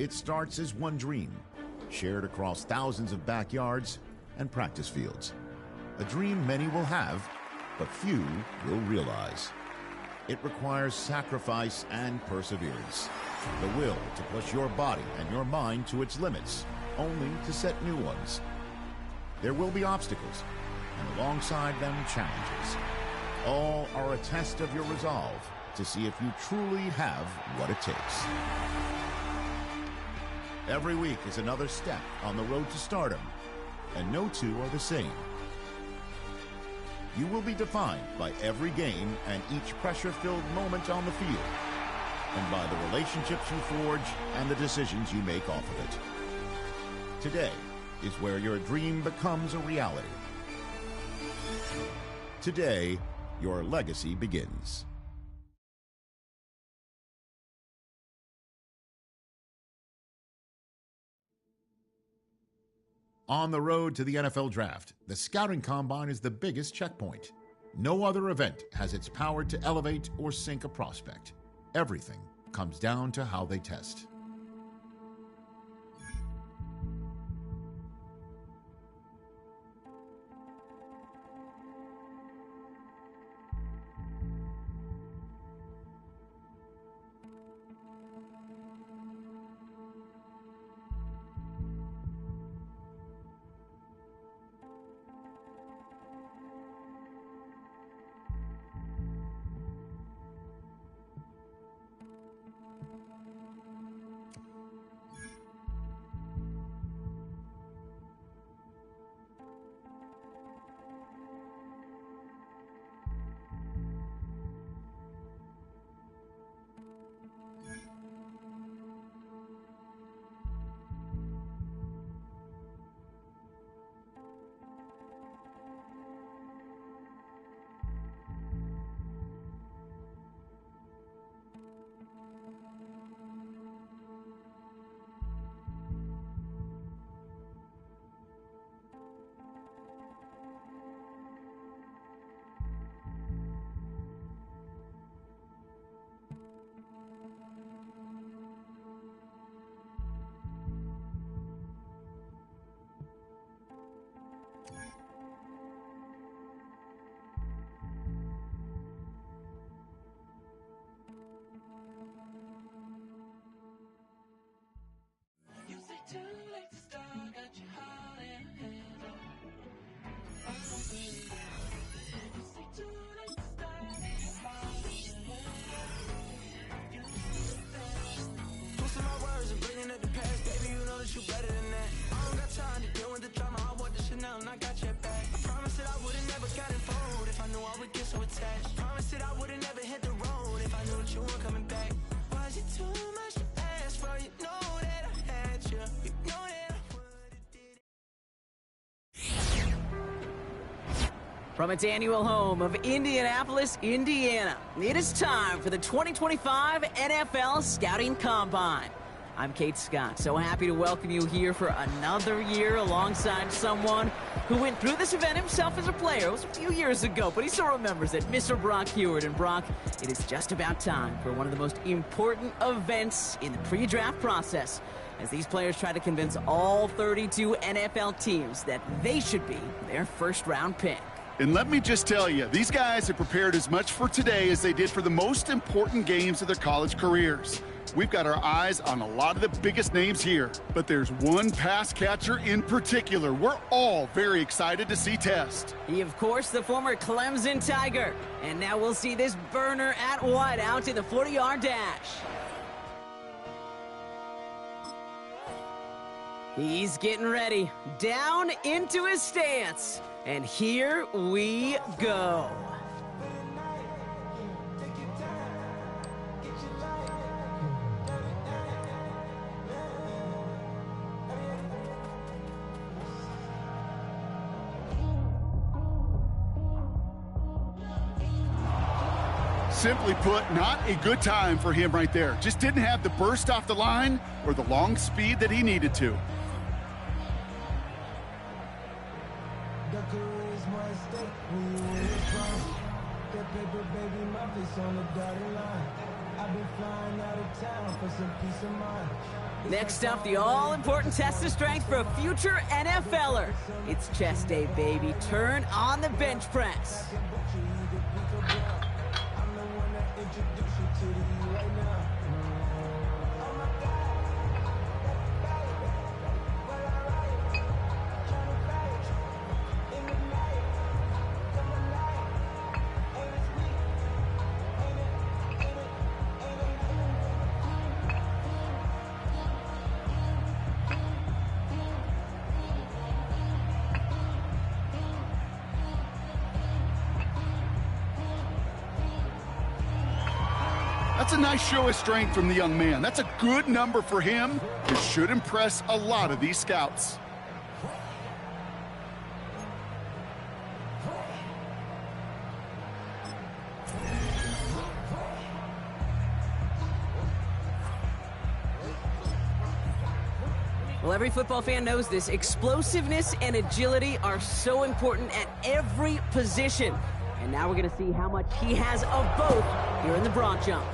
It starts as one dream, shared across thousands of backyards and practice fields. A dream many will have, but few will realize. It requires sacrifice and perseverance, the will to push your body and your mind to its limits, only to set new ones. There will be obstacles, and alongside them, challenges. All are a test of your resolve to see if you truly have what it takes. Every week is another step on the road to stardom, and no two are the same. You will be defined by every game and each pressure-filled moment on the field, and by the relationships you forge and the decisions you make off of it. Today is where your dream becomes a reality. Today, your legacy begins. On the road to the NFL Draft, the Scouting Combine is the biggest checkpoint. No other event has its power to elevate or sink a prospect. Everything comes down to how they test. From its annual home of Indianapolis, Indiana, it is time for the 2025 NFL Scouting Combine. I'm Kate Scott, so happy to welcome you here for another year alongside someone who went through this event himself as a player. It was a few years ago, but he still remembers it, Mr. Brock Hewitt. And Brock, it is just about time for one of the most important events in the pre-draft process, as these players try to convince all 32 NFL teams that they should be their first-round pick. And let me just tell you, these guys have prepared as much for today as they did for the most important games of their college careers. We've got our eyes on a lot of the biggest names here, but there's one pass catcher in particular we're all very excited to see test. He, of course, the former Clemson Tiger. And now we'll see this burner at wide out to the 40-yard dash. He's getting ready, down into his stance. And here we go. Simply put, not a good time for him right there. Just didn't have the burst off the line or the long speed that he needed to. Next up, the all-important test of strength for a future NFLer. It's chest day, baby. Turn on the bench press. That's a nice show of strength from the young man. That's a good number for him. It should impress a lot of these scouts. Well, every football fan knows this. Explosiveness and agility are so important at every position. And now we're going to see how much he has of both here in the broad jump.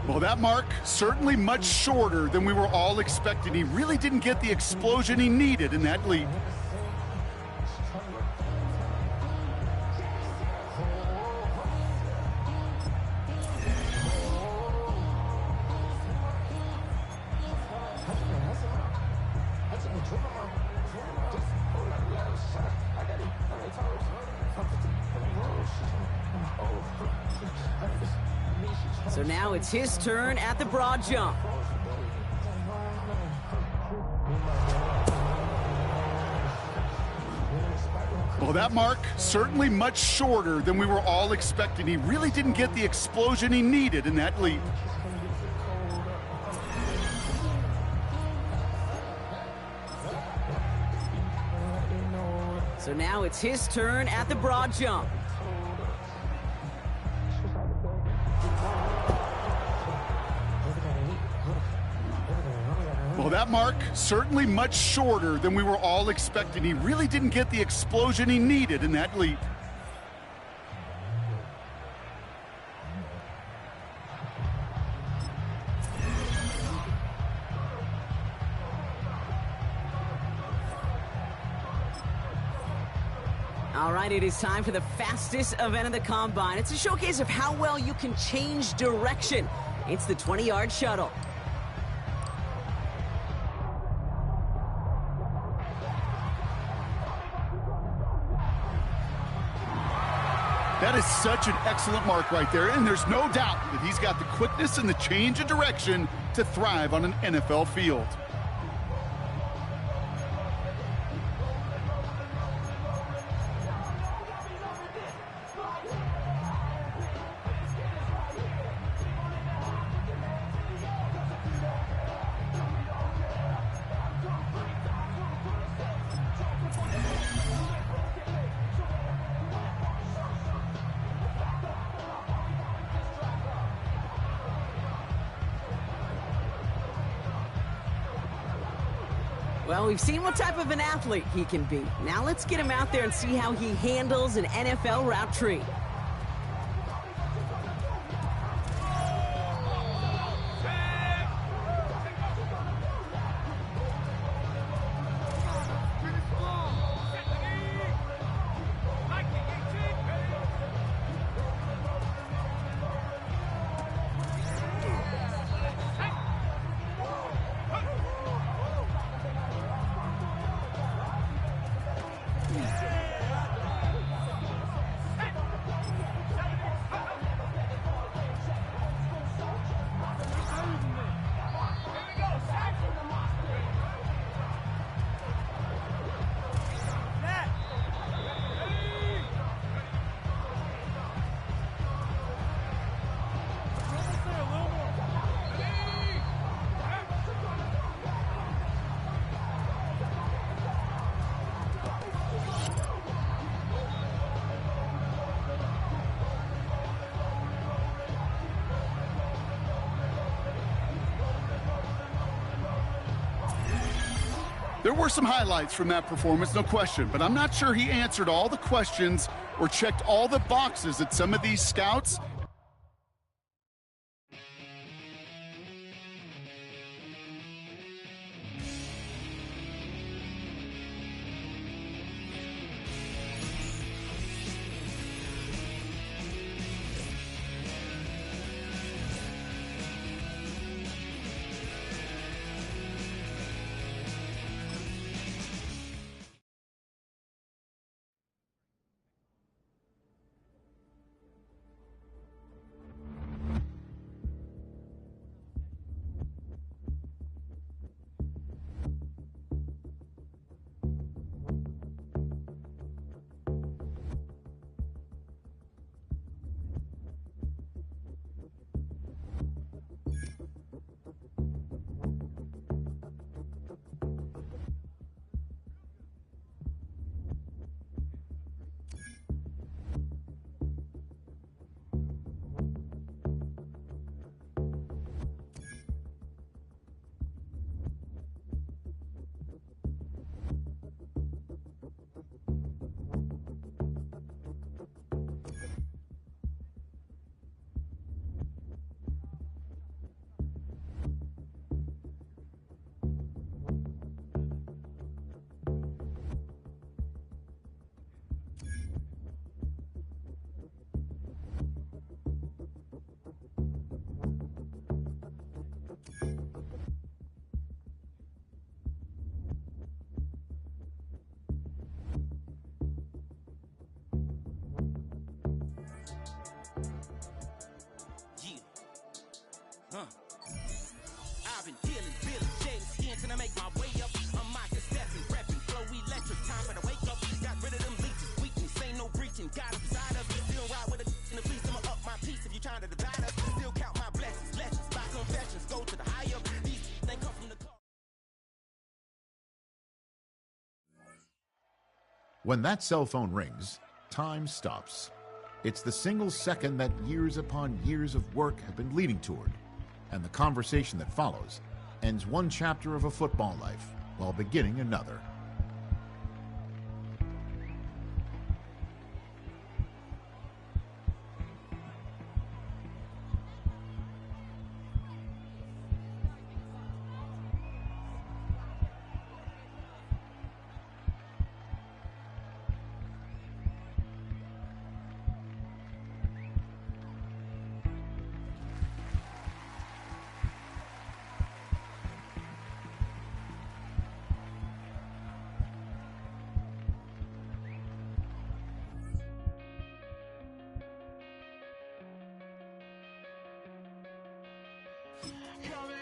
Well, that mark certainly much shorter than we were all expecting. He really didn't get the explosion he needed in that leap. So now it's his turn at the broad jump. Well, that mark certainly much shorter than we were all expecting. He really didn't get the explosion he needed in that leap. So now it's his turn at the broad jump. Well, that mark certainly much shorter than we were all expecting. He really didn't get the explosion he needed in that leap. All right, it is time for the fastest event of the Combine. It's a showcase of how well you can change direction. It's the 20-yard shuttle. That is such an excellent mark right there, and there's no doubt that he's got the quickness and the change of direction to thrive on an NFL field. Well, we've seen what type of an athlete he can be. Now let's get him out there and see how he handles an NFL route tree. There were some highlights from that performance, no question, but I'm not sure he answered all the questions or checked all the boxes that some of these scouts I've been dealing, feeling, shedding skin till I make my way up. I'm mocking, stepping, repping, flow electric, time for the wake up. Got rid of them leeches, weakness, ain't no breaching. Got them beside us, still ride with a in the fleece. I'ma up my piece if you trying to divide us. Still count my blessings, lessons, by confessions, go to the high up. These they come from the car. When that cell phone rings, time stops. It's the single second that years upon years of work have been leading toward, and the conversation that follows ends one chapter of a football life while beginning another. Coming